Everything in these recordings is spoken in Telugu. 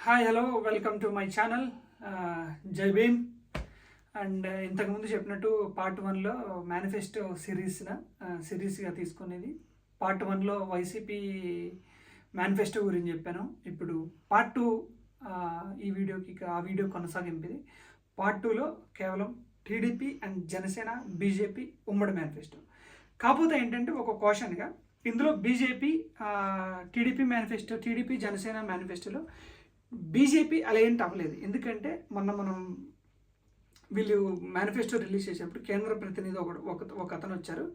Hi hello welcome to my channel జై భీమ్. అండ్ ఇంతకుముందు చెప్పినట్టు పార్ట్ 1లో మేనిఫెస్టో సిరీస్గా తీసుకునేది. పార్ట్ 1లో వైసీపీ మేనిఫెస్టో గురించి చెప్పాను. ఇప్పుడు పార్ట్ 2 ఈ వీడియోకి ఆ వీడియో కొనసాగింపు. పార్ట్ 2లో కేవలం టీడీపీ అండ్ జనసేన బీజేపీ ఉమ్మడి మేనిఫెస్టో. కాకపోతే ఏంటంటే ఒక క్వశ్చన్గా ఇందులో BJP TDP manifesto, TDP Janasena మేనిఫెస్టోలో బీజేపీ అలైంట్ అవ్వలేదు. ఎందుకంటే మనం వీళ్ళు మేనిఫెస్టో రిలీజ్ చేసేటప్పుడు కేంద్ర ప్రతినిధి ఒక అతను వచ్చారు.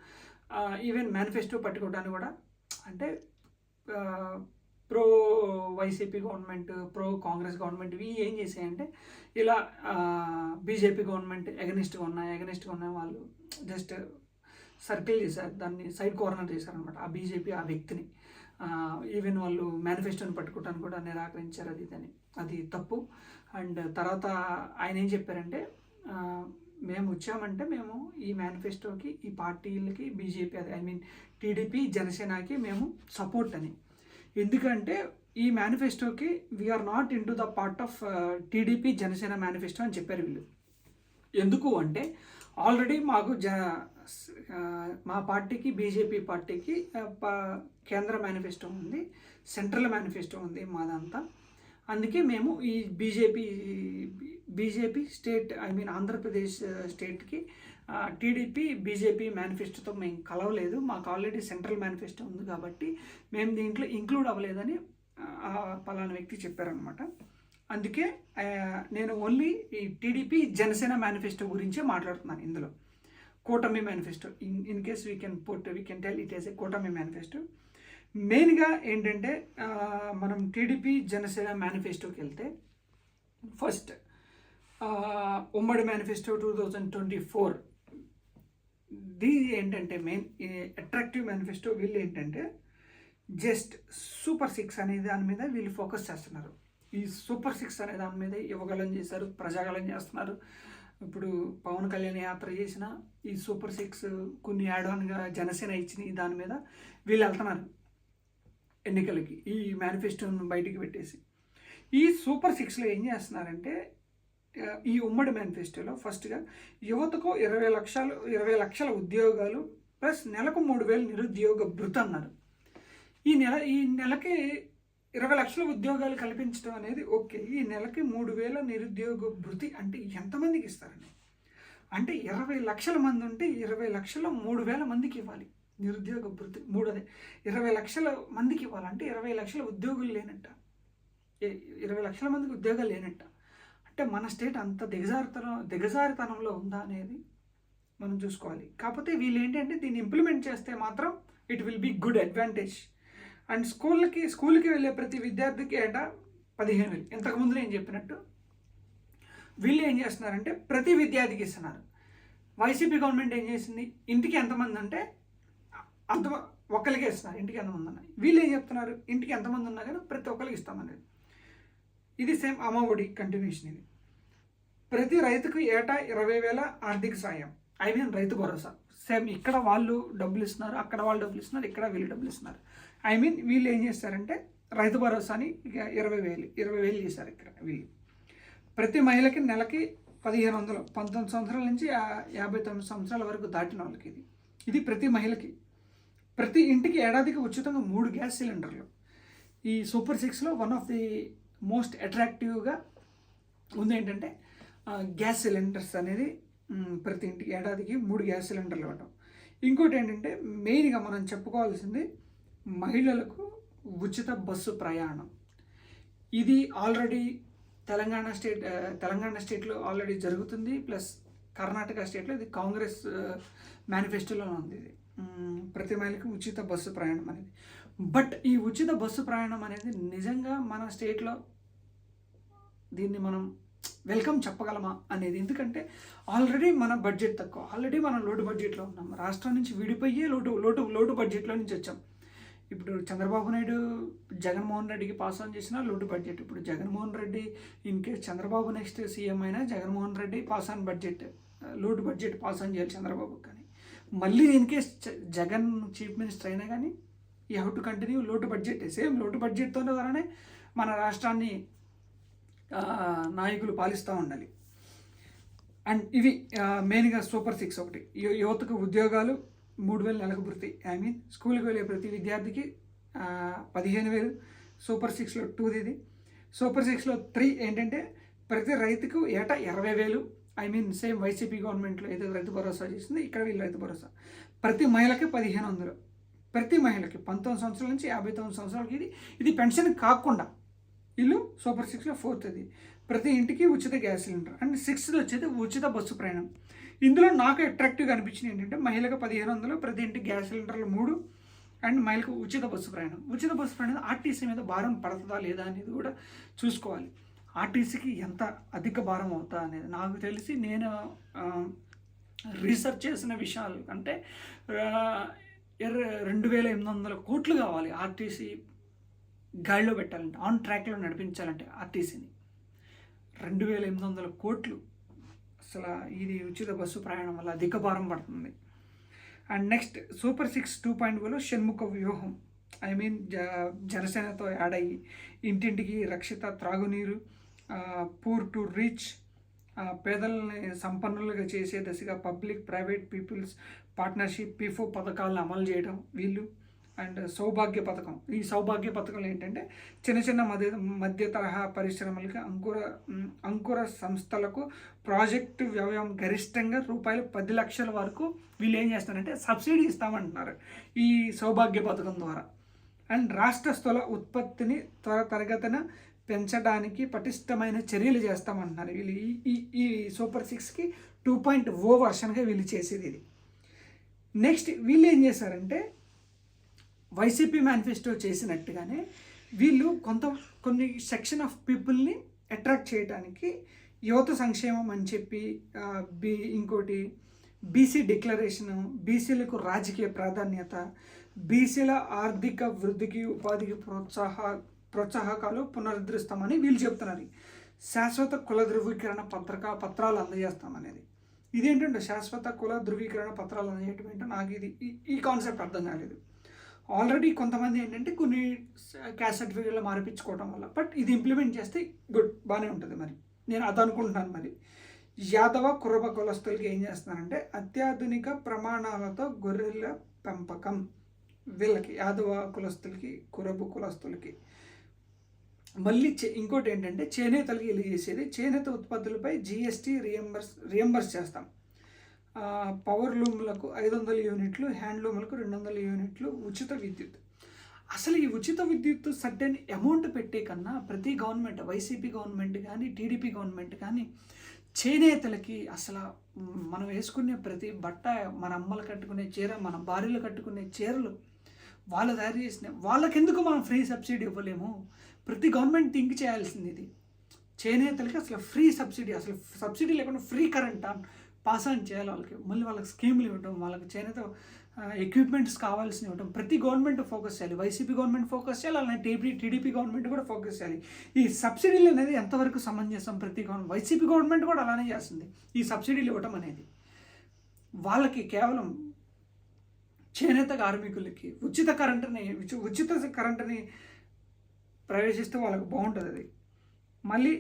ఈవెన్ మేనిఫెస్టో పట్టుకోవడానికి కూడా అంటే pro YCP government, pro Congress government ఇవి ఏం చేసాయంటే ఇలా బీజేపీ గవర్నమెంట్ ఎగనిస్ట్గా ఉన్న వాళ్ళు జస్ట్ సర్కిల్ చేశారు, దాన్ని సైడ్ కార్నర్ చేశారనమాట ఆ బీజేపీ ఆ వ్యక్తిని. ఈవెన్ వాళ్ళు మేనిఫెస్టోని పట్టుకోవడానికి కూడా నిరాకరించారు. అది తప్పు. అండ్ తర్వాత ఆయన ఏం చెప్పారంటే మేము వచ్చామంటే మేము ఈ మేనిఫెస్టోకి, ఈ పార్టీలకి, బీజేపీ టీడీపీ జనసేనకి మేము సపోర్ట్ అని. ఎందుకంటే ఈ మేనిఫెస్టోకి we are not into the part of TDP Janasena manifesto అని చెప్పారు వీళ్ళు. ఎందుకు అంటే ఆల్రెడీ మాకు మా పార్టీకి, బీజేపీ పార్టీకి కేంద్ర మేనిఫెస్టో ఉంది, సెంట్రల్ మేనిఫెస్టో ఉంది మాదంతా. అందుకే మేము ఈ బీజేపీ స్టేట్ ఆంధ్రప్రదేశ్ స్టేట్కి టీడీపీ బీజేపీ మేనిఫెస్టోతో మేము కలవలేదు. మాకు ఆల్రెడీ సెంట్రల్ మేనిఫెస్టో ఉంది కాబట్టి మేము దీంట్లో ఇంక్లూడ్ అవ్వలేదని పలానా వ్యక్తి చెప్పారనమాట. అందుకే నేను ఓన్లీ ఈ టీడీపీ జనసేన మేనిఫెస్టో గురించే మాట్లాడుతున్నాను. ఇందులో కూటమి manifesto, in case we can tell it is a కూటమి మేనిఫెస్టో. మెయిన్గా ఏంటంటే మనం టీడీపీ జనసేన మేనిఫెస్టోకి వెళ్తే ఫస్ట్ ఉమ్మడి మేనిఫెస్టో 2024 ఏంటంటే మెయిన్ అట్రాక్టివ్ మేనిఫెస్టో. వీళ్ళు ఏంటంటే జస్ట్ సూపర్ 6 అనే దాని మీద వీళ్ళు ఫోకస్ చేస్తున్నారు. ఈ సూపర్ 6 అనే దాని మీద యువగలం చేశారు, ప్రజాగలం చేస్తున్నారు. ఇప్పుడు పవన్ కళ్యాణ్ యాత్ర చేసిన ఈ సూపర్ 6 కొన్ని యాడ్ ఆన్గా జనసేన ఇచ్చిన దాని మీద వీళ్ళు వెళ్తున్నారు ఎన్నికలకి, ఈ మేనిఫెస్టోను బయటికి పెట్టేసి. ఈ సూపర్ 6లో ఏం చేస్తున్నారంటే ఈ ఉమ్మడి మేనిఫెస్టోలో ఫస్ట్గా యువతకు 20 లక్షల ఉద్యోగాలు ప్లస్ నెలకు 3,000 నిరుద్యోగ భృతి అన్నారు. ఈ నెలకి 20 లక్షల ఉద్యోగాలు కల్పించడం అనేది ఓకే. ఈ నెలకి 3,000 నిరుద్యోగ భృతి అంటే ఎంతమందికి ఇస్తారండి? అంటే 20 లక్షల మంది ఉంటే 20 లక్షల 3,000 మందికి ఇవ్వాలి నిరుద్యోగ భృతి. 20 లక్షల మందికి ఇవ్వాలంటే 20 లక్షల ఉద్యోగులు లేనట్ట, 20 లక్షల మందికి ఉద్యోగాలు లేనట్ట. అంటే మన స్టేట్ అంత దిగజారితనంలో ఉందా అనేది మనం చూసుకోవాలి. కాకపోతే వీళ్ళు ఏంటంటే దీన్ని ఇంప్లిమెంట్ చేస్తే మాత్రం it will be good advantage. And స్కూల్కి వెళ్ళే ప్రతి విద్యార్థికి ఏటా 15,000. ఇంతకుముందు నేను చెప్పినట్టు వీళ్ళు ఏం చేస్తున్నారంటే ప్రతి విద్యార్థికి ఇస్తున్నారు. వైసీపీ గవర్నమెంట్ ఏం చేసింది, ఇంటికి ఎంతమంది అంటే అంత ఒక్కరికే ఇస్తున్నారు. ఇంటికి ఎంతమంది ఉన్నాయి, వీళ్ళు ఏం చెప్తున్నారు, ఇంటికి ఎంతమంది ఉన్నా కానీ ప్రతి ఒక్కరికి ఇస్తామనేది. ఇది సేమ్ అమ్మఒడి కంటిన్యూషన్. ఇది ప్రతి రైతుకు ఏటా 20,000 ఆర్థిక సాయం, రైతు భరోసా. సేమ్ ఇక్కడ వాళ్ళు డబ్బులు ఇస్తున్నారు, అక్కడ వాళ్ళు డబ్బులు ఇస్తున్నారు, ఇక్కడ వీళ్ళు డబ్బులు ఇస్తున్నారు. వీళ్ళు ఏం చేస్తారంటే రైతు భరోసాని ఇక 20,000 చేశారు ఇక్కడ వీళ్ళు. ప్రతి మహిళకి నెలకి 1,500, 19 సంవత్సరాల నుంచి 59 సంవత్సరాల వరకు దాటిన వాళ్ళకి ఇది ప్రతి మహిళకి. ప్రతి ఇంటికి ఏడాదికి ఉచితంగా 3 గ్యాస్ సిలిండర్లు. ఈ సూపర్ 6లో వన్ ఆఫ్ ది మోస్ట్ అట్రాక్టివ్గా ఉంది ఏంటంటే గ్యాస్ సిలిండర్స్ అనేది ప్రతి ఇంటికి ఏడాదికి 3 గ్యాస్ సిలిండర్లు ఇవ్వటం. ఇంకోటి ఏంటంటే మెయిన్గా మనం చెప్పుకోవాల్సింది మహిళలకు ఉచిత బస్సు ప్రయాణం. ఇది ఆల్రెడీ తెలంగాణ స్టేట్లో ఆల్రెడీ జరుగుతుంది, ప్లస్ కర్ణాటక స్టేట్లో ఇది కాంగ్రెస్ మేనిఫెస్టోలో ఉంది. ఇది ప్రతి మహిళకి ఉచిత బస్సు ప్రయాణం అనేది. బట్ ఈ ఉచిత బస్సు ప్రయాణం అనేది నిజంగా మన స్టేట్లో దీన్ని మనం వెల్కమ్ చెప్పగలమా అనేది. ఎందుకంటే ఆల్రెడీ మన బడ్జెట్ తక్కువ, ఆల్రెడీ మనం లోటు బడ్జెట్లో ఉన్నాం. రాష్ట్రం నుంచి విడిపోయే లోటు బడ్జెట్లో నుంచి వచ్చాం. ఇప్పుడు చంద్రబాబు నాయుడు జగన్మోహన్ రెడ్డికి పాస్ ఆన్ చేసిన లోటు బడ్జెట్. ఇప్పుడు Jaganmohan Reddy in case Chandrababu next CM అయినా Jaganmohan Reddy pass on budget, లోటు బడ్జెట్ పాస్ ఆన్ చేయాలి చంద్రబాబు. కానీ మళ్ళీ in case Jagan chief minister అయినా కానీ యూ హ్యావ్ టు కంటిన్యూ లోటు బడ్జెట్. సేమ్ లోటు బడ్జెట్తోనే ద్వారానే మన రాష్ట్రాన్ని నాయకులు పాలిస్తూ ఉండాలి. అండ్ ఇవి మెయిన్గా సూపర్ 6 ఒకటి. యువతకు ఉద్యోగాలు 3,000 నెలకు భృతి. ఐ మీన్ స్కూల్కి వెళ్ళే ప్రతి విద్యార్థికి 15,000. సూపర్ 6లో 2 ఇది. సూపర్ 6లో 3 ఏంటంటే ప్రతి రైతుకు ఏటా 20,000. ఐ మీన్ సేమ్ వైసీపీ గవర్నమెంట్లో ఏదో రైతు భరోసా చేసింది, ఇక్కడ వీళ్ళు రైతు భరోసా. ప్రతి మహిళకి 1,500. ప్రతి మహిళకి 19 సంవత్సరాల నుంచి 59 సంవత్సరాలకి ఇది పెన్షన్ కాకుండా. ఇల్లు సూపర్ 6లో 4th ఇది. ప్రతి ఇంటికి ఉచిత గ్యాస్ సిలిండర్. అండ్ 6th వచ్చేది ఉచిత బస్సు ప్రయాణం. ఇందులో నాకు అట్రాక్టివ్గా అనిపించింది ఏంటంటే మహిళకు 1,500, ప్రతి ఇంటికి గ్యాస్ సిలిండర్లు 3, అండ్ మహిళకు ఉచిత బస్సు ప్రయాణం. ఉచిత బస్సు ప్రయాణం ఆర్టీసీ మీద భారం పడుతుందా లేదా అనేది కూడా చూసుకోవాలి. ఆర్టీసీకి ఎంత అధిక భారం అవుతా అనేది నాకు తెలిసి నేను రీసెర్చ్ చేసిన విషయాలు అంటే 2,800 కోట్లు కావాలి ఆర్టీసీ గాడిలో పెట్టాలంటే, ఆన్ ట్రాక్లో నడిపించాలంటే ఆర్టీసీని 2,800 కోట్లు. అసలు ఇది ఉచిత బస్సు ప్రయాణం వల్ల అధిక భారం పడుతుంది. అండ్ నెక్స్ట్ సూపర్ 6 2.0లో షణ్ముఖ వ్యూహం. ఐ మీన్ జనసేనతో యాడ్ అయ్యి ఇంటింటికి రక్షిత త్రాగునీరు, పూర్ టు రీచ్, పేదలని సంపన్నులుగా చేసే దశగా public private peoples partnership P4 పథకాలను అమలు చేయడం వీళ్ళు. అండ్ సౌభాగ్య పథకం. ఈ సౌభాగ్య పథకంలో ఏంటంటే చిన్న చిన్న మధ్య తరహా పరిశ్రమలకి అంకుర సంస్థలకు ప్రాజెక్టు వ్యయం గరిష్టంగా ₹10 లక్షల వరకు వీళ్ళు ఏం చేస్తారంటే సబ్సిడీ ఇస్తామంటున్నారు ఈ సౌభాగ్య పథకం ద్వారా. అండ్ రాష్ట్ర స్థూల ఉత్పత్తిని త్వరితగతిన పెంచడానికి పటిష్టమైన చర్యలు చేస్తామంటున్నారు వీళ్ళు. ఈ సూపర్ 6కి 2.0 వర్షన్గా వీళ్ళు చేసేది ఇది. నెక్స్ట్ వీళ్ళు ఏం చేశారంటే వైసీపీ మేనిఫెస్టో చేసినట్టుగానే వీళ్ళు కొన్ని సెక్షన్ ఆఫ్ పీపుల్ని అట్రాక్ట్ చేయడానికి యువత సంక్షేమం అని చెప్పి, ఇంకోటి బీసీ డిక్లరేషను, బీసీలకు రాజకీయ ప్రాధాన్యత, బీసీల ఆర్థిక వృద్ధికి ఉపాధికి ప్రోత్సాహకాలు పునరుద్ధరిస్తామని వీళ్ళు చెప్తున్నారు. శాశ్వత కుల ధృవీకరణ పత్రాలు అందజేస్తామనేది. ఇదేంటంటే శాశ్వత కుల ధృవీకరణ పత్రాలు అందజేయటం ఏంటో నాకు ఈ కాన్సెప్ట్ అర్థం కాలేదు. ఆల్రెడీ కొంతమంది ఏంటంటే కొన్ని క్యాస్ట్ సర్టిఫికేట్లో మార్పించుకోవడం వల్ల, బట్ ఇది ఇంప్లిమెంట్ చేస్తే బాగానే ఉంటుంది. మరి నేను అది అనుకుంటున్నాను. మరి యాదవ కురబ కులస్తులకి ఏం చేస్తున్నారంటే అత్యాధునిక ప్రమాణాలతో గొర్రెల పెంపకం. వీళ్ళకి యాదవ కులస్తులకి, కురబు కులస్తులకి. మళ్ళీ ఇంకోటి ఏంటంటే చేనేతలకి వీళ్ళు చేసేది చేనేత ఉత్పత్తులపై GST రియంబర్స్ చేస్తాం. పవర్ లూమ్లకు 500 యూనిట్లు, హ్యాండ్లూమ్లకు 200 యూనిట్లు ఉచిత విద్యుత్. అసలు ఈ ఉచిత విద్యుత్ సర్టెన్ అమౌంట్ పెట్టే కన్నా ప్రతి గవర్నమెంట్, వైసీపీ గవర్నమెంట్ కానీ టీడీపీ గవర్నమెంట్ కానీ చేనేతలకి అసలు మనం వేసుకునే ప్రతి బట్ట, మన అమ్మలు కట్టుకునే చీర, మన భార్యలు కట్టుకునే చీరలు వాళ్ళు తయారు చేసిన వాళ్ళకెందుకు మనం ఫ్రీ సబ్సిడీ ఇవ్వలేము? ప్రతి గవర్నమెంట్ థింక్ చేయాల్సింది ఇది. చేనేతలకి అసలు ఫ్రీ సబ్సిడీ, అసలు సబ్సిడీ లేకుండా ఫ్రీ కరెంట్ పాస్ ఆన్ చేయాలి వాళ్ళకి. మళ్ళీ వాళ్ళకి స్కీములు ఇవ్వడం, వాళ్ళకి చేనేత ఎక్విప్మెంట్స్ కావాల్సిన ఇవ్వడం. ప్రతి గవర్నమెంట్ ఫోకస్ చేయాలి. వైసీపీ గవర్నమెంట్ ఫోకస్ చేయాలి, అలానే టీడీపీ గవర్నమెంట్ కూడా ఫోకస్ చేయాలి. ఈ సబ్సిడీలు అనేది ఎంతవరకు సమంజసం? వైసీపీ గవర్నమెంట్ కూడా అలానే చేస్తుంది ఈ సబ్సిడీలు ఇవ్వడం అనేది. వాళ్ళకి కేవలం చేనేత కార్మికులకి ఉచిత కరెంటుని ప్రవేశిస్తే వాళ్ళకి బాగుంటుంది అది. మళ్ళీ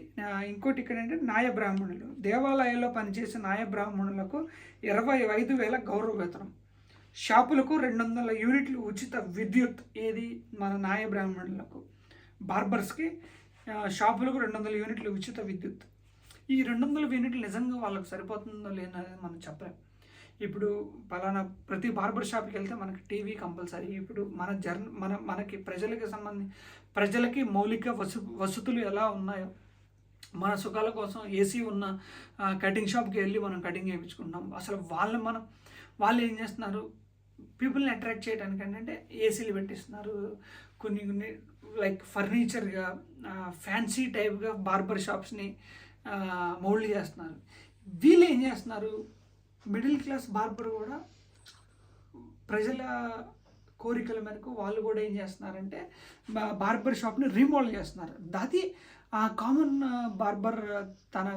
ఇంకోటి ఇక్కడ ఏంటంటే న్యాయ బ్రాహ్మణులు, దేవాలయాల్లో పనిచేసే న్యాయ బ్రాహ్మణులకు 25,000 గౌరవ వేతనం. షాపులకు 200 యూనిట్లు ఉచిత విద్యుత్. ఏది మన న్యాయ బ్రాహ్మణులకు. బార్బర్స్కి షాపులకు 200 యూనిట్లు ఉచిత విద్యుత్. ఈ 200 యూనిట్లు నిజంగా వాళ్ళకి సరిపోతుందో లేదనేది మనం చెప్పలేం. ఇప్పుడు పలానా ప్రతి బార్బర్ షాప్కి వెళ్తే మనకి టీవీ కంపల్సరీ. ఇప్పుడు మనకి ప్రజలకి మౌలిక వసతులు ఎలా ఉన్నాయో, మన సుఖాల కోసం ఏసీ ఉన్న కటింగ్ షాప్కి వెళ్ళి మనం కటింగ్ చేయించుకుంటాం. అసలు వాళ్ళు ఏం చేస్తున్నారు? పీపుల్ని అట్రాక్ట్ చేయడానికి ఏంటంటే ఏసీలు పెట్టిస్తున్నారు. కొన్ని లైక్ ఫర్నిచర్గా ఫ్యాన్సీ టైప్గా బార్బర్ షాప్స్ని మౌల్డ్ చేస్తున్నారు. వీళ్ళు ఏం చేస్తున్నారు? మిడిల్ క్లాస్ బార్బర్ కూడా ప్రజల కోరికల మేరకు వాళ్ళు కూడా ఏం చేస్తున్నారంటే బార్బర్ షాప్ని రీమోడల్ చేస్తున్నారు. అది ఆ కామన్ బార్బర్ తన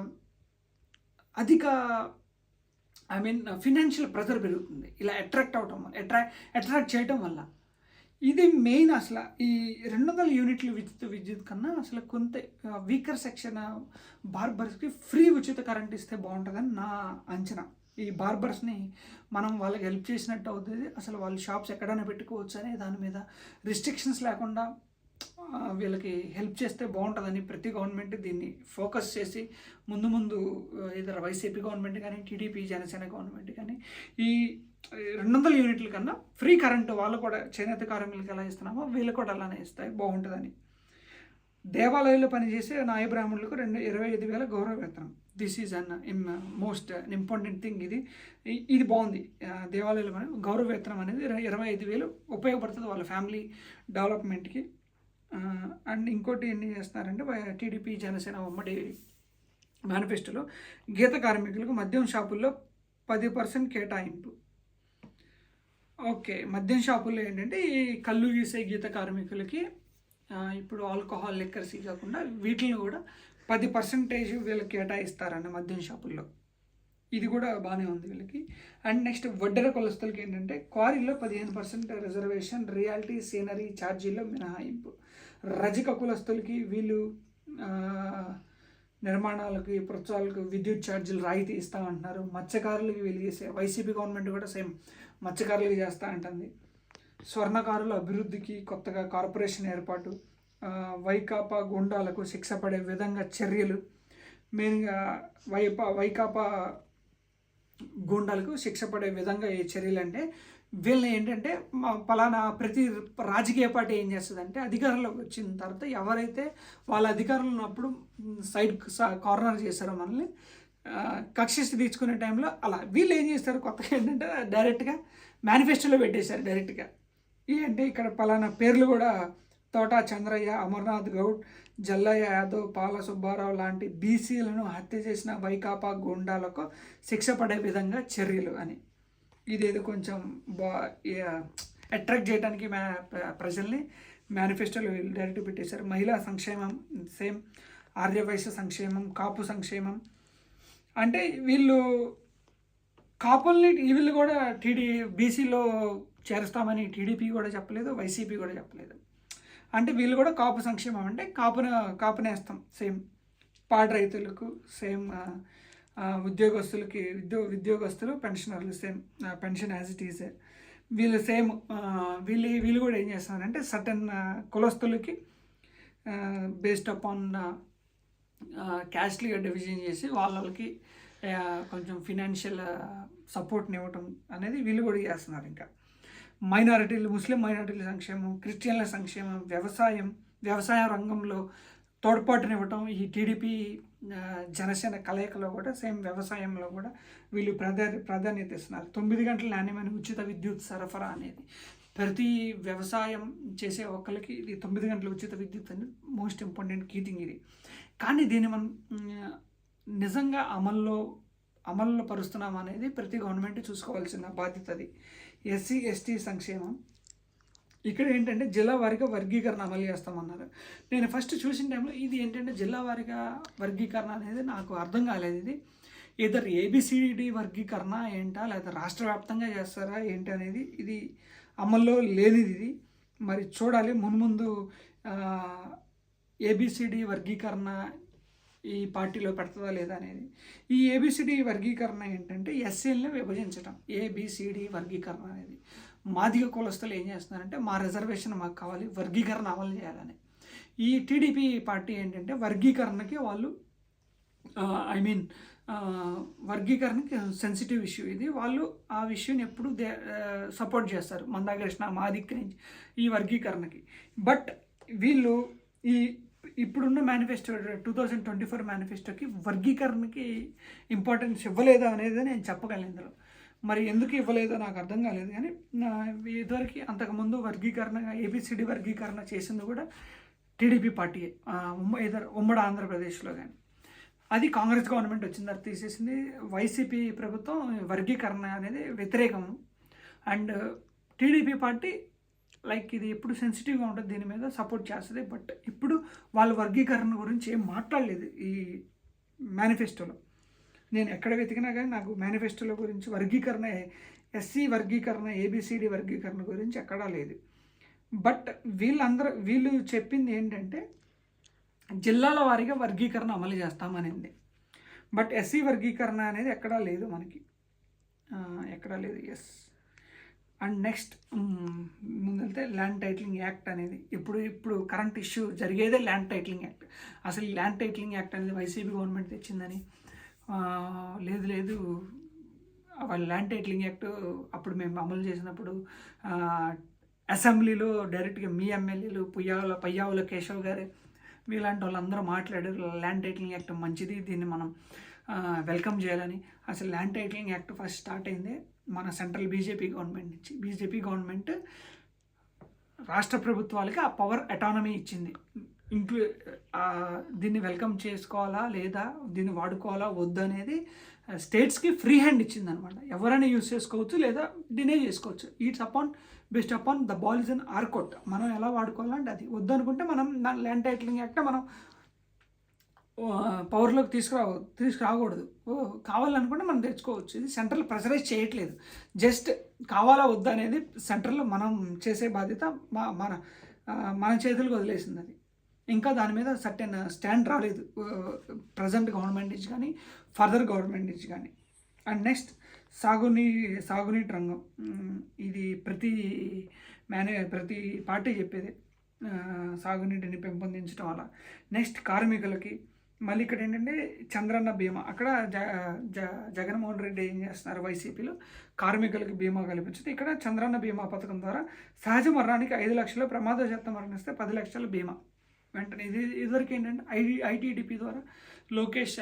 అధిక ఫినాన్షియల్ ప్రెజర్ పెరుగుతుంది ఇలా అట్రాక్ట్ చేయటం వల్ల. ఇది మెయిన్ అసల. ఈ 200 యూనిట్ల విద్యుత్ కన్నా అసలు కొంత వీకర్ సెక్షన్ బార్బర్స్‌కి ఫ్రీ ఉచిత కరెంట్ ఇస్తే బావుంటదని నా అంచనా. ఈ బార్బర్స్‌ని మనం వాళ్ళకి హెల్ప్ చేసినట్టు అవుతది. అసలు వాళ్ళు షాప్స్ ఎక్కడైనా పెట్టుకోవచ్చు అనే దాని మీద రిస్ట్రిక్షన్స్ లేకుండా వీళ్ళకి హెల్ప్ చేస్తే బాగుంటుందని ప్రతి గవర్నమెంట్ దీన్ని ఫోకస్ చేసి ముందు ముందు ఇతర వైసీపీ గవర్నమెంట్ కానీ, టీడీపీ, జనసేన గవర్నమెంట్ కానీ ఈ 200 యూనిట్ల కన్నా ఫ్రీ కరెంటు వాళ్ళు కూడా చేనేత కార్మికులకు ఎలా ఇస్తున్నామో వీళ్ళు కూడా అలానే ఇస్తాయి, బాగుంటుందని. దేవాలయాల్లో పనిచేసే నాయ బ్రాహ్మణులకు 25,000 గౌరవ వేతనం. This is an most important thing. ఇది బాగుంది. దేవాలయాల పని గౌరవ వేతనం అనేది 25,000 ఉపయోగపడుతుంది వాళ్ళ ఫ్యామిలీ డెవలప్మెంట్కి. అండ్ ఇంకోటి ఎన్ని చేస్తున్నారంటే టీడీపీ, జనసేన ఉమ్మడి మేనిఫెస్టోలో గీత కార్మికులకు మద్యం షాపుల్లో 10% కేటాయింపు. ఓకే, మద్యం షాపుల్లో ఏంటంటే ఈ కళ్ళు గీసే గీత కార్మికులకి ఇప్పుడు ఆల్కహాల్, లిక్కర్స్ కాకుండా వీటిని కూడా 10% వీళ్ళకి కేటాయిస్తారన్న మద్యం షాపుల్లో. ఇది కూడా బాగానే ఉంది వీళ్ళకి. అండ్ నెక్స్ట్ వడ్డెర కులస్తులకి ఏంటంటే క్వారీలో 15% రిజర్వేషన్, రియాలిటీ, సీనరీ ఛార్జీల్లో మినహాయింపు. రజక కులస్తులకి వీళ్ళు నిర్మాణాలకి, ప్రోత్సాహాలకు విద్యుత్ ఛార్జీలు రాయితీ ఇస్తామంటున్నారు. మత్స్యకారులకి వీళ్ళు చేసే వైసీపీ గవర్నమెంట్ కూడా సేమ్ మత్స్యకారులకి చేస్తూ ఉంటుంది. స్వర్ణకారుల అభివృద్ధికి కొత్తగా కార్పొరేషన్ ఏర్పాటు. వైకాపా గుండాలకు శిక్ష పడే విధంగా చర్యలు. మెయిన్గా వైకాపా గుండాలకు శిక్ష పడే విధంగా ఏ చర్యలు అంటే వీళ్ళని ఏంటంటే పలానా ప్రతి రాజకీయ పార్టీ ఏం చేస్తుందంటే అధికారంలోకి వచ్చిన తర్వాత ఎవరైతే వాళ్ళ అధికారంలో ఉన్నప్పుడు సైడ్ కార్నర్ చేస్తారో మనల్ని కక్షిష్టి తీర్చుకునే టైంలో అలా వీళ్ళు ఏం చేస్తారు కొత్తగా ఏంటంటే డైరెక్ట్గా మేనిఫెస్టోలో పెట్టేశారు డైరెక్ట్గా. ఏంటంటే ఇక్కడ పలానా పేర్లు కూడా తోటా చంద్రయ్య, అమర్నాథ్ గౌడ్, జల్లయ్య యాదవ్, పాల సుబ్బారావు లాంటి బీసీలను హత్య చేసిన వైకాపా గుండాలకు శిక్ష పడే విధంగా చర్యలు అని. ఇదేదో కొంచెం అట్రాక్ట్ చేయడానికి ప్రజల్ని మేనిఫెస్టోలో డైరెక్ట్ పెట్టేశారు. మహిళా సంక్షేమం సేమ్, ఆర్యవైశ్య సంక్షేమం, కాపు సంక్షేమం. అంటే వీళ్ళు కాపుల్ని వీళ్ళు కూడా బీసీలో చేరుస్తామని టీడీపీ కూడా చెప్పలేదు, వైసీపీ కూడా చెప్పలేదు. అంటే వీళ్ళు కూడా కాపు సంక్షేమం అంటే కాపునేస్తాం సేమ్. పాడి రైతులకు సేమ్, ఉద్యోగస్తులకి ఉద్యోగస్తులు, పెన్షనర్లు same pension as it is. వీళ్ళు సేమ్ వీళ్ళు కూడా ఏం చేస్తున్నారంటే సర్టన్ కులస్తులకి బేస్డ్ అపాన్ క్యాస్ట్లీగా డివిజన్ చేసి వాళ్ళకి కొంచెం ఫినాన్షియల్ సపోర్ట్ని ఇవ్వటం అనేది వీళ్ళు కూడా చేస్తున్నారు. ఇంకా మైనారిటీలు, ముస్లిం మైనారిటీల సంక్షేమం, క్రిస్టియన్ల సంక్షేమం, వ్యవసాయ రంగంలో తోడ్పాటునివ్వటం. ఈ టీడీపీ జనసేన కలయికలో కూడా సేమ్ వ్యవసాయంలో కూడా వీళ్ళు ప్రాధాన్యత ఇస్తున్నారు. 9 గంటల నాణ్యమైన ఉచిత విద్యుత్ సరఫరా అనేది ప్రతి వ్యవసాయం చేసే ఒక్కరికి ఇది 9 గంటల ఉచిత విద్యుత్ అనేది మోస్ట్ ఇంపార్టెంట్ కీ థింగ్ ఇది. కానీ దీన్ని మనం నిజంగా అమల్లో పరుస్తున్నాం అనేది ప్రతి గవర్నమెంట్ చూసుకోవాల్సిన బాధ్యత అది. ఎస్సీ ఎస్టీ సంక్షేమం ఇక్కడ ఏంటంటే జిల్లా వారీగా వర్గీకరణ అమలు చేస్తామన్నారు. నేను ఫస్ట్ చూసిన టైంలో ఇది ఏంటంటే జిల్లా వారీగా వర్గీకరణ అనేది నాకు అర్థం కాలేదు. ఇది ఇద్దరు ఏబిసిడి వర్గీకరణ ఏంటా లేదా రాష్ట్ర వ్యాప్తంగా చేస్తారా ఏంటి అనేది ఇది అమల్లో లేనిది. ఇది మరి చూడాలి మున్ముందు ఏబిసిడి వర్గీకరణ ఈ పార్టీలో పెడుతుందా లేదా అనేది. ఈ ఏబిసిడి వర్గీకరణ ఏంటంటే ఎస్సీలని విభజించడం. ఏబిసిడి వర్గీకరణ అనేది మాదిగ కులస్తులు ఏం చేస్తున్నారంటే మా రిజర్వేషన్ మాకు కావాలి, వర్గీకరణ అమలు చేయాలని. ఈ టీడీపీ పార్టీ ఏంటంటే వర్గీకరణకి వాళ్ళు వర్గీకరణకి సెన్సిటివ్ ఇష్యూ ఇది. వాళ్ళు ఆ విషయాన్ని ఎప్పుడు సపోర్ట్ చేస్తారు, మందాకృష్ణ మాదిక్ నుంచి ఈ వర్గీకరణకి. బట్ వీళ్ళు ఇప్పుడున్న మేనిఫెస్టో 2024 మేనిఫెస్టోకి వర్గీకరణకి ఇంపార్టెన్స్ ఇవ్వలేదా అనేది నేను చెప్పగలను. ఇందులో మరి ఎందుకు ఇవ్వలేదో నాకు అర్థం కాలేదు. కానీ ఇదివరకు అంతకుముందు వర్గీకరణ ఏబిసిడి వర్గీకరణ చేసింది కూడా టీడీపీ పార్టీ ఉమ్మడి ఆంధ్రప్రదేశ్లో. కానీ అది కాంగ్రెస్ గవర్నమెంట్ వచ్చిన తర్వాత తీసేసింది. వైసీపీ ప్రభుత్వం వర్గీకరణ అనేది వ్యతిరేకము. అండ్ టీడీపీ పార్టీ లైక్ ఇది ఎప్పుడు సెన్సిటివ్గా ఉంటుంది, దీని మీద సపోర్ట్ చేస్తుంది. బట్ ఇప్పుడు వాళ్ళ వర్గీకరణ గురించి ఏం మాట్లాడలేదు ఈ మేనిఫెస్టోలో. నేను ఎక్కడ వెతికినా కానీ నాకు మేనిఫెస్టోలో గురించి వర్గీకరణ, ఎస్సీ వర్గీకరణ, ఏబిసిడి వర్గీకరణ గురించి ఎక్కడా లేదు. బట్ వీళ్ళు చెప్పింది ఏంటంటే జిల్లాల వారీగా వర్గీకరణ అమలు చేస్తామనింది. బట్ ఎస్సీ వర్గీకరణ అనేది ఎక్కడా లేదు మనకి, ఎక్కడా లేదు. ఎస్. అండ్ నెక్స్ట్ ముందెళ్తే ల్యాండ్ టైటిలింగ్ యాక్ట్ అనేది ఇప్పుడు కరెంట్ ఇష్యూ జరిగేదే ల్యాండ్ టైటిలింగ్ యాక్ట్. అసలు ఈ ల్యాండ్ టైటిలింగ్ యాక్ట్ అనేది వైసీపీ గవర్నమెంట్ తెచ్చిందని, లేదు వాళ్ళ ల్యాండ్ టైటిలింగ్ యాక్ట్ అప్పుడు మేము అమలు చేసినప్పుడు అసెంబ్లీలో డైరెక్ట్గా మీ ఎమ్మెల్యేలు పయ్యావుల కేశవ్ గారే మీలాంటి వాళ్ళందరూ మాట్లాడారు ల్యాండ్ టైటిలింగ్ యాక్ట్ మంచిది, దీన్ని మనం వెల్కమ్ చేయాలని. అసలు land titling act first start అయింది మన సెంట్రల్ బీజేపీ గవర్నమెంట్ నుంచి. బీజేపీ గవర్నమెంట్ రాష్ట్ర ప్రభుత్వాలకి ఆ పవర్ అటానమీ ఇచ్చింది. దీన్ని వెల్కమ్ చేసుకోవాలా లేదా దీన్ని వాడుకోవాలా వద్దు అనేది స్టేట్స్కి ఫ్రీ హ్యాండ్ ఇచ్చింది అనమాట. ఎవరైనా యూజ్ చేసుకోవచ్చు లేదా డినే చేసుకోవచ్చు. It's based upon the ball is in are court. మనం ఎలా వాడుకోవాలంటే అది వద్దు అనుకుంటే మనం ల్యాండ్ టైటిలింగ్ యాక్ట్ మనం పవర్లోకి తీసుకురాకూడదు. కావాలనుకుంటే మనం తెచ్చుకోవచ్చు. ఇది సెంట్రల్ ప్రెషరైజ్ చేయట్లేదు. జస్ట్ కావాలా వద్దా అనేది సెంట్రల్లో మనం చేసే బాధ్యత మన చేతులకు వదిలేసింది. అది ఇంకా దాని మీద సర్టెన్ స్టాండ్ రాలేదు ప్రజెంట్ గవర్నమెంట్ నుంచి కానీ ఫర్దర్ గవర్నమెంట్ నుంచి కానీ. అండ్ నెక్స్ట్ సాగునీటి రంగం. ఇది ప్రతి పార్టీ చెప్పేది, సాగునీటిని పెంపొందించడం వల్ల. నెక్స్ట్ కార్మికులకి మళ్ళీ ఇక్కడ ఏంటంటే చంద్రన్న బీమా. అక్కడ జగన్మోహన్ రెడ్డి ఏం చేస్తున్నారు, వైసీపీలో కార్మికులకి బీమా కల్పించింది. ఇక్కడ చంద్రన్న బీమా పథకం ద్వారా సహజ మరణానికి 5 లక్షలు, ప్రమాదవశాత్తు మరణిస్తే 10 లక్షల బీమా వెంటనే. ఇదివరకు ఏంటంటే ఐటీడీపీ ద్వారా లోకేష్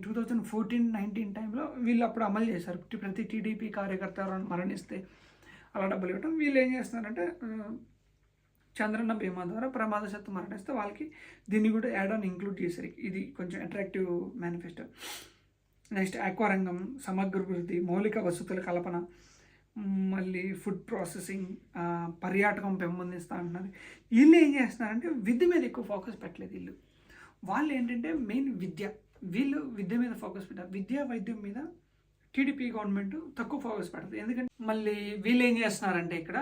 2014-19 టైంలో వీళ్ళు అప్పుడు అమలు చేశారు. ప్రతి టీడీపీ కార్యకర్త మరణిస్తే అలా డబ్బులు ఇవ్వటం. వీళ్ళు ఏం చేస్తున్నారంటే చంద్రన్న బీమా ద్వారా ప్రమాదవశాత్తు మరణిస్తే వాళ్ళకి దీన్ని కూడా యాడ్ ఆన్ ఇంక్లూడ్ చేశారు. ఇది కొంచెం అట్రాక్టివ్ మేనిఫెస్టో. నెక్స్ట్ ఆక్వా రంగం, సమగ్ర అభివృద్ధి, మౌలిక వసతుల కల్పన, మళ్ళీ ఫుడ్ ప్రాసెసింగ్, పర్యాటకం పెంపొందిస్తా అంటున్నారు. వీళ్ళు ఏం చేస్తున్నారంటే విద్య మీద ఎక్కువ ఫోకస్ పెట్టలేదు. వాళ్ళు ఏంటంటే మెయిన్ వీళ్ళు విద్య మీద ఫోకస్ పెట్టారు. విద్యా వైద్యం మీద టీడీపీ గవర్నమెంట్ తక్కువ ఫోకస్ పెడుతుంది. ఎందుకంటే మళ్ళీ వీళ్ళు ఏం చేస్తున్నారంటే ఇక్కడ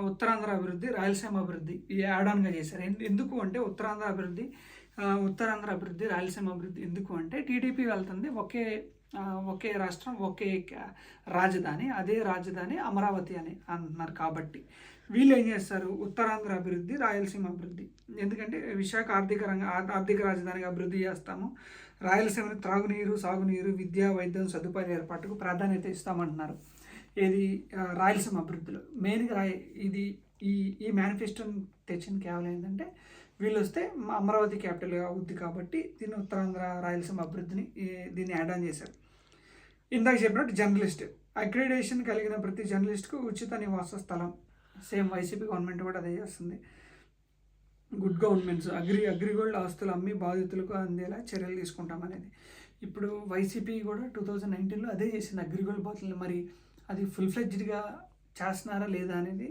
ఉత్తరాంధ్ర అభివృద్ధి, రాయలసీమ అభివృద్ధి యాడ్ ఆన్గా చేశారు. ఎందుకు అంటే ఉత్తరాంధ్ర అభివృద్ధి, రాయలసీమ అభివృద్ధి ఎందుకు అంటే టీడీపీ వెళ్తుంది ఒకే రాష్ట్రం, ఒకే రాజధాని, అదే రాజధాని అమరావతి అని అంటున్నారు. కాబట్టి వీళ్ళు ఏం చేస్తారు, ఉత్తరాంధ్ర అభివృద్ధి, రాయలసీమ అభివృద్ధి. ఎందుకంటే విశాఖ ఆర్థిక రాజధానిగా అభివృద్ధి చేస్తాము, రాయలసీమని త్రాగునీరు, సాగునీరు, విద్యా వైద్యం సదుపాయాల ఏర్పాటుకు ప్రాధాన్యత ఇస్తామంటున్నారు. ఏది రాయలసీమ అభివృద్ధిలో మెయిన్గా ఇది ఈ మేనిఫెస్టోని తెచ్చింది కేవలం ఏంటంటే వీళ్ళు వస్తే అమరావతి క్యాపిటల్గా అవుద్ది కాబట్టి దీన్ని ఉత్తరాంధ్ర రాయలసీమ అభివృద్ధిని దీన్ని యాడ్ ఆన్ చేశారు. ఇందాక చెప్పినట్టు జర్నలిస్ట్ అక్రిడేషన్ కలిగిన ప్రతి జర్నలిస్ట్కు ఉచిత నివాస స్థలం. సేమ్ వైసీపీ గవర్నమెంట్ కూడా అదే చేస్తుంది. గుడ్ గవర్నమెంట్స్ అగ్రిగోల్డ్ ఆస్తులు అమ్మి బాధితులకు అందేలా చర్యలు తీసుకుంటామనేది. ఇప్పుడు వైసీపీ కూడా 2019లో అదే చేసింది, అగ్రిగోల్డ్ బాధితులు. మరి అది ఫుల్ ఫ్లెడ్జ్డ్గా చేస్తున్నారా లేదా అనేది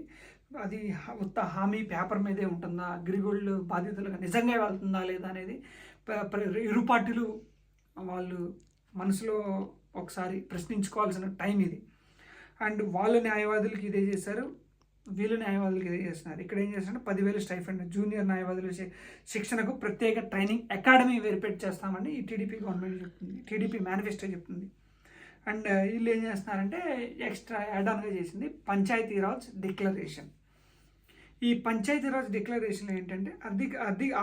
అది ఉత్త హామీ పేపర్ మీదే ఉంటుందా, అగ్రిగోల్డ్ బాధితులుగా నిజంగా వెళ్తుందా లేదా అనేది ఇరు పార్టీలు వాళ్ళు మనసులో ఒకసారి ప్రశ్నించుకోవాల్సిన టైం ఇది. అండ్ వాళ్ళ న్యాయవాదులకి ఇదే చేశారు, వీళ్ళు న్యాయవాదులకి ఇదే చేస్తున్నారు. ఇక్కడ ఏం చేస్తారంటే 10,000 స్టైఫండ్, జూనియర్ న్యాయవాదులు శిక్షణకు ప్రత్యేక ట్రైనింగ్ అకాడమీ ఏర్పాటు చేస్తామని ఈ టీడీపీ గవర్నమెంట్ చెప్తుంది, టీడీపీ మేనిఫెస్టో చెప్తుంది. అండ్ వీళ్ళు ఏం చేస్తున్నారంటే ఎక్స్ట్రా యాడ్ ఆన్గా చేసింది పంచాయతీరాజ్ డిక్లరేషన్. ఈ పంచాయతీరాజ్ డిక్లరేషన్ ఏంటంటే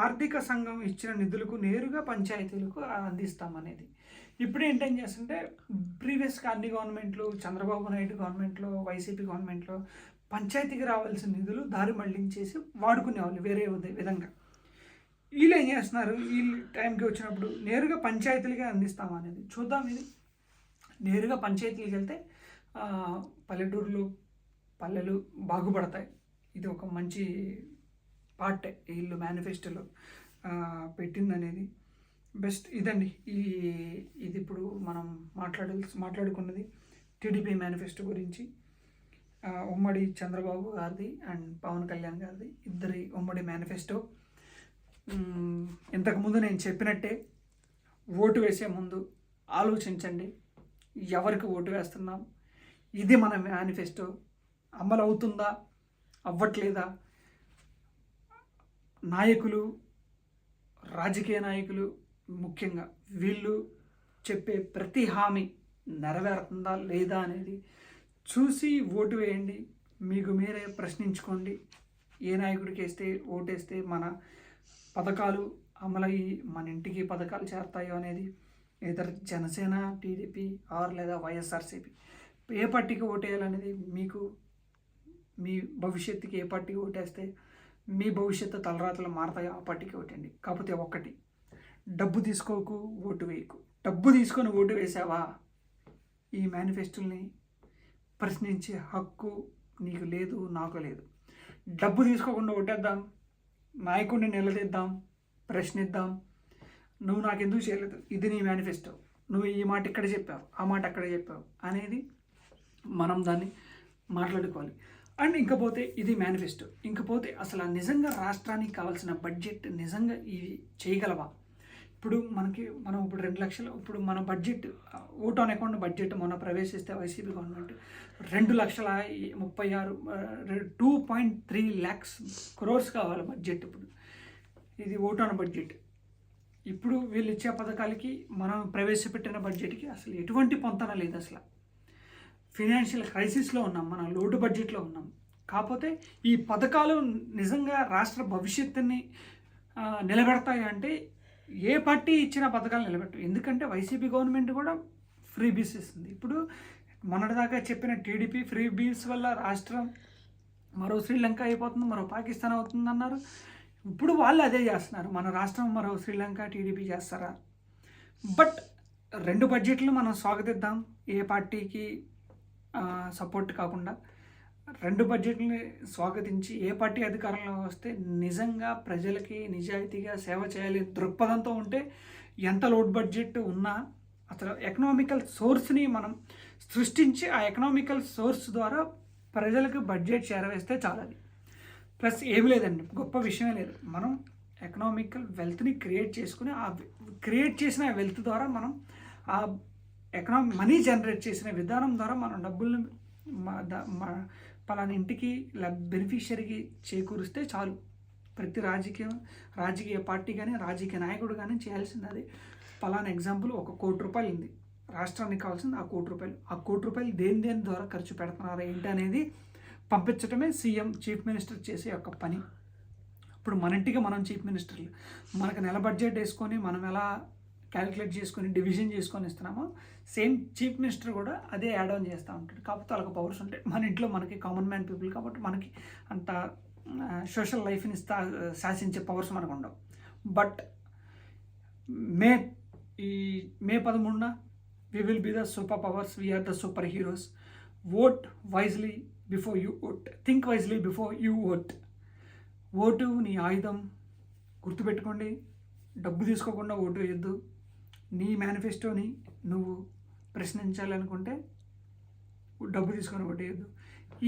ఆర్థిక సంఘం ఇచ్చిన నిధులకు నేరుగా పంచాయతీలకు అందిస్తామనేది. ఇప్పుడు ఏంటేం చేస్తుంటే ప్రీవియస్గా అన్ని గవర్నమెంట్లు, చంద్రబాబు నాయుడు గవర్నమెంట్లో, వైసీపీ గవర్నమెంట్లో పంచాయతీకి రావాల్సిన నిధులు దారి మళ్లించేసి వాడుకునేవాళ్ళు వేరే విధంగా. వీళ్ళు ఏం చేస్తున్నారు, వీళ్ళు టైంకి వచ్చినప్పుడు నేరుగా పంచాయతీలకే అందిస్తామనేది. చూద్దాం, ఇది నేరుగా పంచాయతీలకు వెళ్తే పల్లెలు బాగుపడతాయి. ఇది ఒక మంచి పార్టే వీళ్ళు మేనిఫెస్టోలో పెట్టిందనేది. బెస్ట్ ఇదండి. ఇది ఇప్పుడు మనం మాట్లాడుకున్నది టీడీపీ మేనిఫెస్టో గురించి. ఉమ్మడి చంద్రబాబు గారిది అండ్ పవన్ కళ్యాణ్ గారిది ఇద్దరి ఉమ్మడి మేనిఫెస్టో. ఇంతకుముందు నేను చెప్పినట్టే ఓటు వేసే ముందు ఆలోచించండి, ఎవరికి ఓటు వేస్తున్నాం, ఇది మన మేనిఫెస్టో అమలు అవుతుందా అవ్వట్లేదా నాయకులు, రాజకీయ నాయకులు ముఖ్యంగా వీళ్ళు చెప్పే ప్రతి హామీ నెరవేరుతుందా లేదా అనేది చూసి ఓటు వేయండి. మీకు మీరే ప్రశ్నించుకోండి. ఏ నాయకుడికి వేస్తే ఓటేస్తే మన పథకాలు అమలయ్యి మన ఇంటికి పథకాలు చేరుతాయో అనేది ఇతర జనసేన, టీడీపీ లేదా వైఎస్ఆర్సీపీ ఏ పార్టీకి ఓటేయాలనేది మీకు మీ భవిష్యత్తుకి ఏ పార్టీకి ఓటేస్తే మీ భవిష్యత్తు తలరాతలు మారతాయో ఆ పార్టీకి ఓటండి. కాకపోతే ఒక్కటి, డబ్బు తీసుకోకు, ఓటు వేయకు. డబ్బు తీసుకొని ఓటు వేసావా ఈ మేనిఫెస్టోని ప్రశ్నించే హక్కు నీకు లేదు, నాకు లేదు. డబ్బు తీసుకోకుండా ఓటేద్దాం, నాయకుడిని నిలదీద్దాం, ప్రశ్నిద్దాం. నువ్వు నాకు ఎందుకు చేయలేదు, ఇది నీ మేనిఫెస్టో, నువ్వు ఈ మాట ఇక్కడ చెప్పావు, ఆ మాట అక్కడ చెప్పావు అనేది మనం దాన్ని మాట్లాడుకోవాలి. అండ్ ఇంకపోతే ఇది మేనిఫెస్టో. ఇంకపోతే అసలు నిజంగా రాష్ట్రానికి కావాల్సిన బడ్జెట్ నిజంగా ఇవి చేయగలవా? ఇప్పుడు మనం ఇప్పుడు 2 లక్షలు, ఇప్పుడు మన budget vote on account budget మొన్న ప్రవేశిస్తే వైసీపీ గవర్నమెంట్ 2,36 lakhs crores కావాలి బడ్జెట్. ఇప్పుడు ఇది ఓట్ ఆన్ బడ్జెట్. ఇప్పుడు వీళ్ళు ఇచ్చే పథకాలకి మనం ప్రవేశపెట్టిన బడ్జెట్కి అసలు ఎటువంటి పొంతన లేదు. అసలు ఫినాన్షియల్ క్రైసిస్లో ఉన్నాం, మనం లోటు బడ్జెట్లో ఉన్నాం. కాకపోతే ఈ పథకాలు నిజంగా రాష్ట్ర భవిష్యత్తుని నిలబెడతాయి అంటే ఏ పార్టీ ఇచ్చిన పథకాలు నిలబెట్టు. ఎందుకంటే వైసీపీ గవర్నమెంట్ కూడా ఫ్రీ బీస్ ఇస్తుంది. ఇప్పుడు మొన్నటిదాకా చెప్పిన టీడీపీ ఫ్రీ బీస్ వల్ల రాష్ట్రం మరో శ్రీలంక అయిపోతుంది, మరో పాకిస్తాన్ అవుతుంది అన్నారు. ఇప్పుడు వాళ్ళు అదే చేస్తున్నారు. మన రాష్ట్రం మరో శ్రీలంక టీడీపీ చేస్తారా? బట్ 2 బడ్జెట్లు మనం స్వాగతిద్దాం. ఏ పార్టీకి సపోర్ట్ కాకుండా 2 బడ్జెట్ని స్వాగతించి ఏ పార్టీ అధికారంలో వస్తే నిజంగా ప్రజలకి నిజాయితీగా సేవ చేయాలి దృక్పథంతో ఉంటే ఎంత లోడ్ బడ్జెట్ ఉన్నా అసలు ఎకనామికల్ సోర్స్ని మనం సృష్టించి ఆ ఎకనామికల్ సోర్స్ ద్వారా ప్రజలకు బడ్జెట్ చేరవేస్తే చాలది. ప్లస్ ఏమి లేదండి, గొప్ప విషయమే లేదు. మనం ఎకనామికల్ వెల్త్ని క్రియేట్ చేసుకుని ఆ క్రియేట్ చేసిన వెల్త్ ద్వారా మనం ఆ మనీ జనరేట్ చేసిన విధానం ద్వారా మనం డబ్బుల్ని పలానా ఇంటికి బెనిఫిషియరీకి చేకూరిస్తే చాలు. ప్రతి రాజకీయ పార్టీ కానీ రాజకీయ నాయకుడు కానీ చేయాల్సింది అది. పలానా ఎగ్జాంపుల్, 1 కోటి రూపాయలు ఉంది రాష్ట్రానికి కావాల్సింది, ఆ 1 కోటి రూపాయలు. ఆ 1 కోటి రూపాయలు దేని ద్వారా ఖర్చు పెడుతున్నారా ఏంటి అనేది పంపించడమే సీఎం, చీఫ్ మినిస్టర్ చేసే ఒక పని. ఇప్పుడు మన ఇంటికి మనం చీఫ్ మినిస్టర్లు, మనకు నెల బడ్జెట్ వేసుకొని మనం ఎలా క్యాలిక్యులేట్ చేసుకొని డివిజన్ చేసుకొని ఇస్తున్నామో సేమ్ చీఫ్ మినిస్టర్ కూడా అదే యాడ్ ఆన్ చేస్తూ ఉంటాడు. కాకపోతే వాళ్ళకి పవర్స్ ఉంటాయి. మన ఇంట్లో మనకి కామన్ మ్యాన్ పీపుల్ కాబట్టి మనకి అంత సోషల్ లైఫ్ని శాసించే పవర్స్ మనకు ఉండవు. బట్ మే 13న we will be the superpowers, we are the superheroes. Vote wisely before you vote. Think wisely before you vote. Vote నీ ఆయుధం, గుర్తుపెట్టుకోండి. డబ్బు తీసుకోకుండా ఓటు వేయద్దు. నీ మేనిఫెస్టోని నువ్వు ప్రశ్నించాలనుకుంటే డబ్బు తీసుకొని ఓటు వేయద్దు.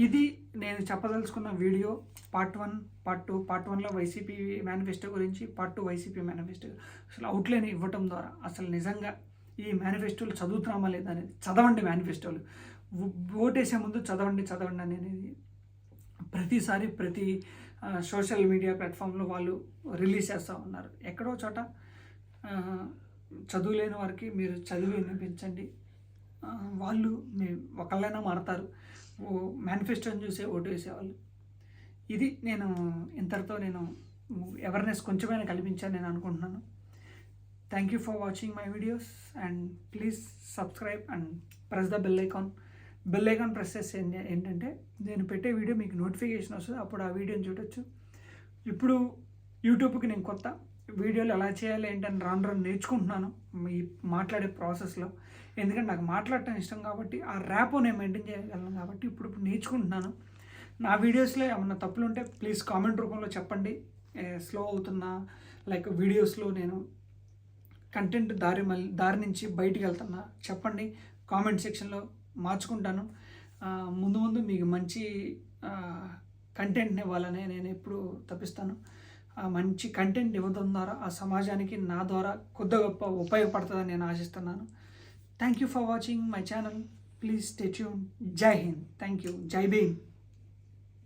ఇది నేను చెప్పదలుచుకున్న వీడియో. Part 1, part 2. పార్ట్ 1లో వైసీపీ మేనిఫెస్టో గురించి, పార్ట్ 2 వైసీపీ మేనిఫెస్టో. అసలు అవుట్లైన్ ఇవ్వటం ద్వారా అసలు నిజంగా ఈ మేనిఫెస్టోలు చదువుతున్నామా లేదా అనేది చదవండి. మేనిఫెస్టోలు ఓటేసే ముందు చదవండి అనేది ప్రతిసారి ప్రతి సోషల్ మీడియా ప్లాట్ఫామ్లో వాళ్ళు రిలీజ్ చేస్తూ ఉన్నారు. ఎక్కడో చోట చదువులేని వారికి మీరు చదివి వినిపించండి. వాళ్ళు ఒకళ్ళైనా మారతారు మేనిఫెస్టోని చూసే ఓటు వేసేవాళ్ళు. ఇది నేను ఇంతటితో నేను అవేర్నెస్ కొంచెమైనా కల్పించాను నేను అనుకుంటున్నాను. Thank you for watching my videos and please subscribe and press the bell icon. Bell icon press చేస్తే ఏంటంటే నేను పెట్టే వీడియో మీకు నోటిఫికేషన్ వస్తుంది, అప్పుడు ఆ వీడియోని చూడొచ్చు. ఇప్పుడు యూట్యూబ్కి నేను కొత్త వీడియోలు ఎలా చేయాలి ఏంటని రాను నేర్చుకుంటున్నాను ఈ మాట్లాడే ప్రాసెస్లో. ఎందుకంటే నాకు మాట్లాడటం ఇష్టం కాబట్టి ఆ ర్యాప్ నేను మెయింటైన్ చేయగలను కాబట్టి ఇప్పుడు నేర్చుకుంటున్నాను. నా వీడియోస్లో ఏమన్నా తప్పులు ఉంటే ప్లీజ్ కామెంట్ రూపంలో చెప్పండి. స్లో అవుతున్నా లైక్ వీడియోస్లో నేను కంటెంట్ దారి నుంచి బయటికి వెళ్తున్నా చెప్పండి. కామెంట్ సెక్షన్లో మార్చుకుంటాను. ముందు మీకు మంచి కంటెంట్ని ఇవ్వాలని నేను ఎప్పుడు తప్పిస్తాను. మంచి కంటెంట్ ఇవ్వడం ద్వారా ఆ సమాజానికి నా ద్వారా కొద్ది గొప్ప ఉపయోగపడుతుందని నేను ఆశిస్తున్నాను. Thank you for watching my channel. Please stay tune. జై హింద్. Thank you. జై భీమ్.